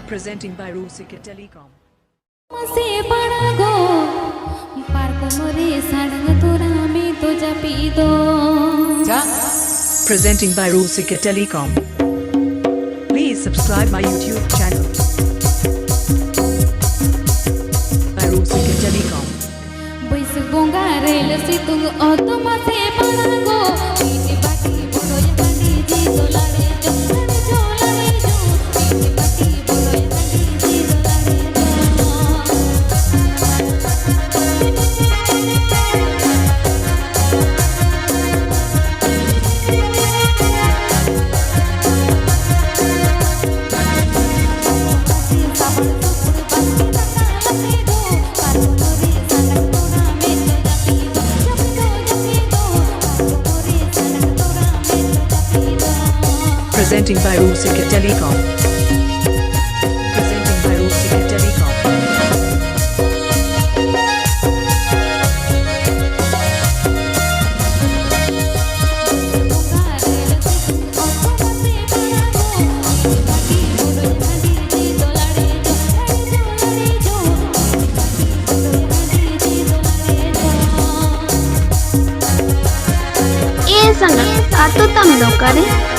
Presenting by Rusika Telicom. Presenting by Rusika Telicom. Please subscribe my YouTube channel by Rusika Telicom. Presenting by Rusika Telicom. Presenting by Rusika Telicom. ये संगत आ तो तम लोग करे